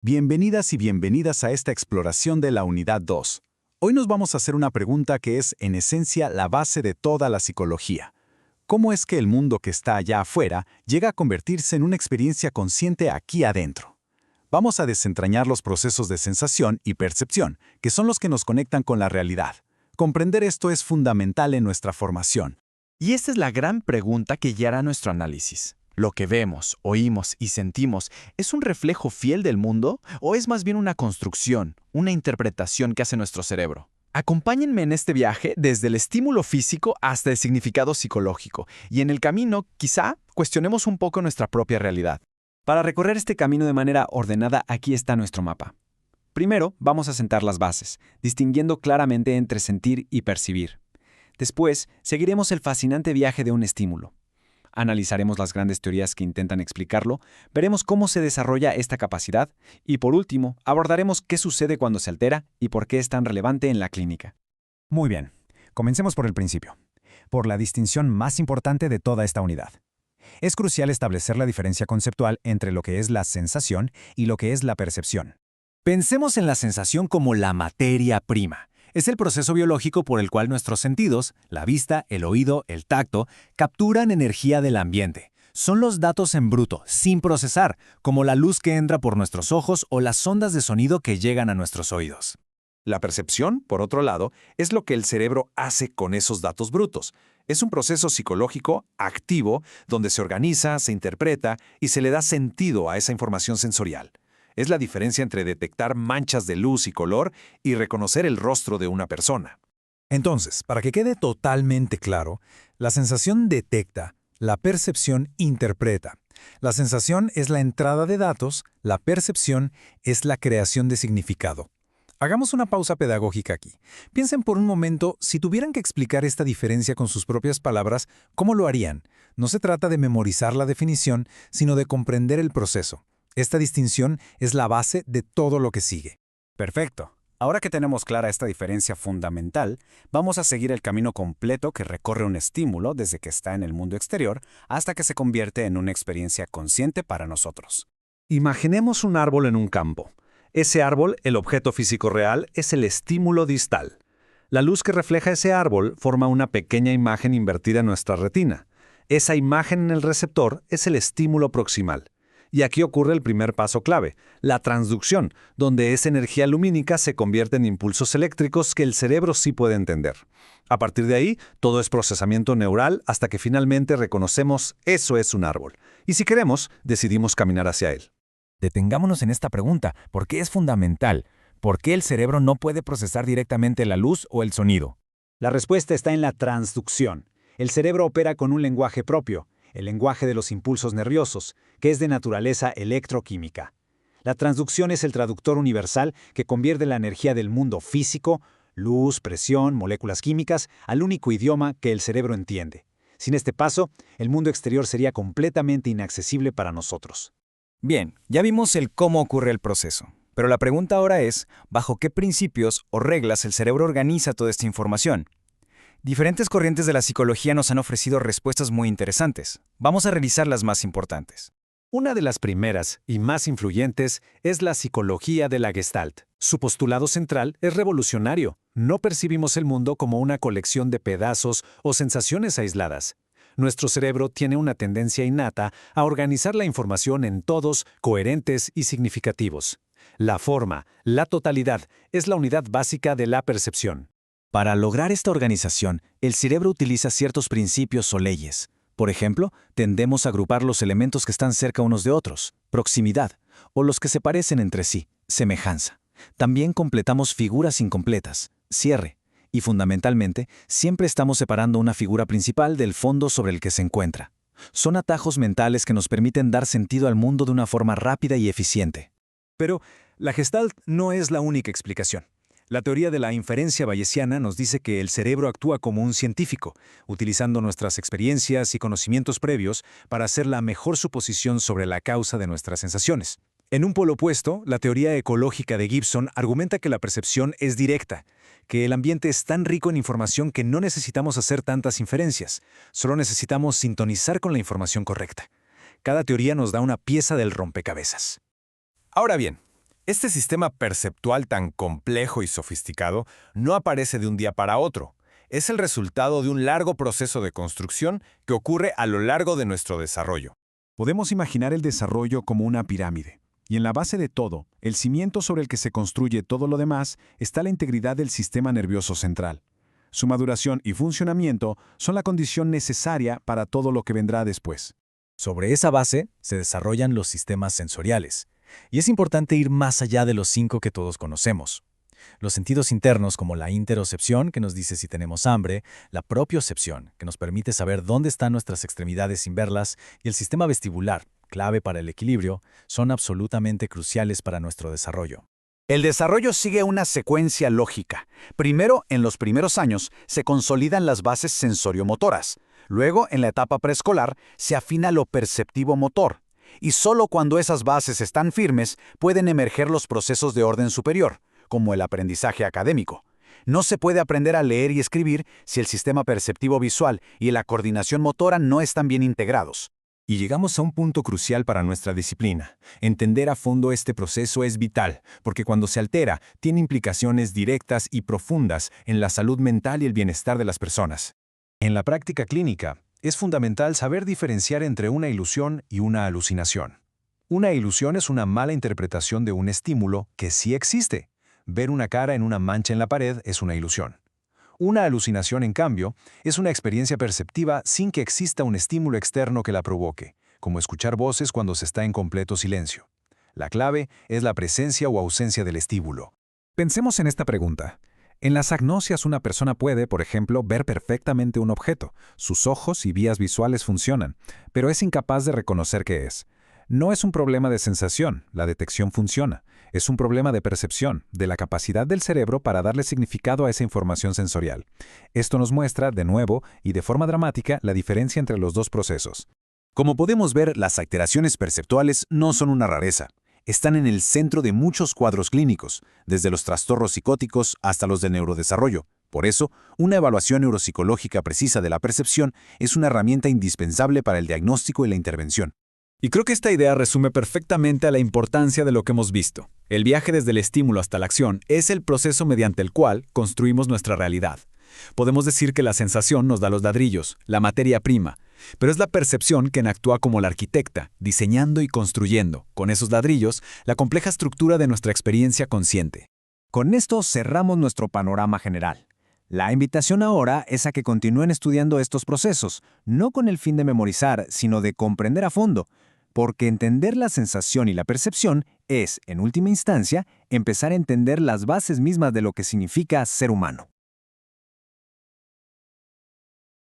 Bienvenidas y bienvenidas a esta exploración de la Unidad 2. Hoy nos vamos a hacer una pregunta que es, en esencia, la base de toda la psicología. ¿Cómo es que el mundo que está allá afuera llega a convertirse en una experiencia consciente aquí adentro? Vamos a desentrañar los procesos de sensación y percepción, que son los que nos conectan con la realidad. Comprender esto es fundamental en nuestra formación. Y esta es la gran pregunta que guiará nuestro análisis. ¿Lo que vemos, oímos y sentimos es un reflejo fiel del mundo o es más bien una construcción, una interpretación que hace nuestro cerebro? Acompáñenme en este viaje desde el estímulo físico hasta el significado psicológico, y en el camino, quizá, cuestionemos un poco nuestra propia realidad. Para recorrer este camino de manera ordenada, aquí está nuestro mapa. Primero, vamos a sentar las bases, distinguiendo claramente entre sentir y percibir. Después, seguiremos el fascinante viaje de un estímulo. Analizaremos las grandes teorías que intentan explicarlo, veremos cómo se desarrolla esta capacidad y, por último, abordaremos qué sucede cuando se altera y por qué es tan relevante en la clínica. Muy bien, comencemos por el principio, por la distinción más importante de toda esta unidad. Es crucial establecer la diferencia conceptual entre lo que es la sensación y lo que es la percepción. Pensemos en la sensación como la materia prima. Es el proceso biológico por el cual nuestros sentidos, la vista, el oído, el tacto, capturan energía del ambiente. Son los datos en bruto, sin procesar, como la luz que entra por nuestros ojos o las ondas de sonido que llegan a nuestros oídos. La percepción, por otro lado, es lo que el cerebro hace con esos datos brutos. Es un proceso psicológico activo donde se organiza, se interpreta y se le da sentido a esa información sensorial. Es la diferencia entre detectar manchas de luz y color y reconocer el rostro de una persona. Entonces, para que quede totalmente claro, la sensación detecta, la percepción interpreta. La sensación es la entrada de datos, la percepción es la creación de significado. Hagamos una pausa pedagógica aquí. Piensen por un momento, si tuvieran que explicar esta diferencia con sus propias palabras, ¿cómo lo harían? No se trata de memorizar la definición, sino de comprender el proceso. Esta distinción es la base de todo lo que sigue. Perfecto. Ahora que tenemos clara esta diferencia fundamental, vamos a seguir el camino completo que recorre un estímulo desde que está en el mundo exterior hasta que se convierte en una experiencia consciente para nosotros. Imaginemos un árbol en un campo. Ese árbol, el objeto físico real, es el estímulo distal. La luz que refleja ese árbol forma una pequeña imagen invertida en nuestra retina. Esa imagen en el receptor es el estímulo proximal. Y aquí ocurre el primer paso clave, la transducción, donde esa energía lumínica se convierte en impulsos eléctricos que el cerebro sí puede entender. A partir de ahí, todo es procesamiento neural hasta que finalmente reconocemos eso es un árbol. Y si queremos, decidimos caminar hacia él. Detengámonos en esta pregunta, porque es fundamental. ¿Por qué el cerebro no puede procesar directamente la luz o el sonido? La respuesta está en la transducción. El cerebro opera con un lenguaje propio, el lenguaje de los impulsos nerviosos, que es de naturaleza electroquímica. La transducción es el traductor universal que convierte la energía del mundo físico, luz, presión, moléculas químicas, al único idioma que el cerebro entiende. Sin este paso, el mundo exterior sería completamente inaccesible para nosotros. Bien, ya vimos el cómo ocurre el proceso. Pero la pregunta ahora es, ¿bajo qué principios o reglas el cerebro organiza toda esta información? Diferentes corrientes de la psicología nos han ofrecido respuestas muy interesantes. Vamos a revisar las más importantes. Una de las primeras y más influyentes es la psicología de la Gestalt. Su postulado central es revolucionario. No percibimos el mundo como una colección de pedazos o sensaciones aisladas. Nuestro cerebro tiene una tendencia innata a organizar la información en todos coherentes y significativos. La forma, la totalidad, es la unidad básica de la percepción. Para lograr esta organización, el cerebro utiliza ciertos principios o leyes. Por ejemplo, tendemos a agrupar los elementos que están cerca unos de otros, proximidad, o los que se parecen entre sí, semejanza. También completamos figuras incompletas, cierre, y fundamentalmente, siempre estamos separando una figura principal del fondo sobre el que se encuentra. Son atajos mentales que nos permiten dar sentido al mundo de una forma rápida y eficiente. Pero la Gestalt no es la única explicación. La teoría de la inferencia bayesiana nos dice que el cerebro actúa como un científico, utilizando nuestras experiencias y conocimientos previos para hacer la mejor suposición sobre la causa de nuestras sensaciones. En un polo opuesto, la teoría ecológica de Gibson argumenta que la percepción es directa, que el ambiente es tan rico en información que no necesitamos hacer tantas inferencias, solo necesitamos sintonizar con la información correcta. Cada teoría nos da una pieza del rompecabezas. Ahora bien, Este sistema perceptual tan complejo y sofisticado no aparece de un día para otro. Es el resultado de un largo proceso de construcción que ocurre a lo largo de nuestro desarrollo. Podemos imaginar el desarrollo como una pirámide. Y en la base de todo, el cimiento sobre el que se construye todo lo demás, está la integridad del sistema nervioso central. Su maduración y funcionamiento son la condición necesaria para todo lo que vendrá después. Sobre esa base se desarrollan los sistemas sensoriales. Y es importante ir más allá de los 5 que todos conocemos. Los sentidos internos, como la interocepción, que nos dice si tenemos hambre, la propiocepción, que nos permite saber dónde están nuestras extremidades sin verlas, y el sistema vestibular, clave para el equilibrio, son absolutamente cruciales para nuestro desarrollo. El desarrollo sigue una secuencia lógica. Primero, en los primeros años, se consolidan las bases sensoriomotoras. Luego, en la etapa preescolar, se afina lo perceptivo-motor. Y solo cuando esas bases están firmes, pueden emerger los procesos de orden superior, como el aprendizaje académico. No se puede aprender a leer y escribir si el sistema perceptivo-visual y la coordinación motora no están bien integrados. Y llegamos a un punto crucial para nuestra disciplina. Entender a fondo este proceso es vital, porque cuando se altera, tiene implicaciones directas y profundas en la salud mental y el bienestar de las personas. En la práctica clínica, es fundamental saber diferenciar entre una ilusión y una alucinación. Una ilusión es una mala interpretación de un estímulo que sí existe. Ver una cara en una mancha en la pared es una ilusión. Una alucinación, en cambio, es una experiencia perceptiva sin que exista un estímulo externo que la provoque, como escuchar voces cuando se está en completo silencio. La clave es la presencia o ausencia del estímulo. Pensemos en esta pregunta. En las agnosias una persona puede, por ejemplo, ver perfectamente un objeto. Sus ojos y vías visuales funcionan, pero es incapaz de reconocer qué es. No es un problema de sensación, la detección funciona. Es un problema de percepción, de la capacidad del cerebro para darle significado a esa información sensorial. Esto nos muestra, de nuevo, y de forma dramática, la diferencia entre los dos procesos. Como podemos ver, las alteraciones perceptuales no son una rareza. Están en el centro de muchos cuadros clínicos, desde los trastornos psicóticos hasta los de neurodesarrollo. Por eso, una evaluación neuropsicológica precisa de la percepción es una herramienta indispensable para el diagnóstico y la intervención. Y creo que esta idea resume perfectamente a la importancia de lo que hemos visto. El viaje desde el estímulo hasta la acción es el proceso mediante el cual construimos nuestra realidad. Podemos decir que la sensación nos da los ladrillos, la materia prima, pero es la percepción quien actúa como la arquitecta, diseñando y construyendo, con esos ladrillos, la compleja estructura de nuestra experiencia consciente. Con esto cerramos nuestro panorama general. La invitación ahora es a que continúen estudiando estos procesos, no con el fin de memorizar, sino de comprender a fondo, porque entender la sensación y la percepción es, en última instancia, empezar a entender las bases mismas de lo que significa ser humano.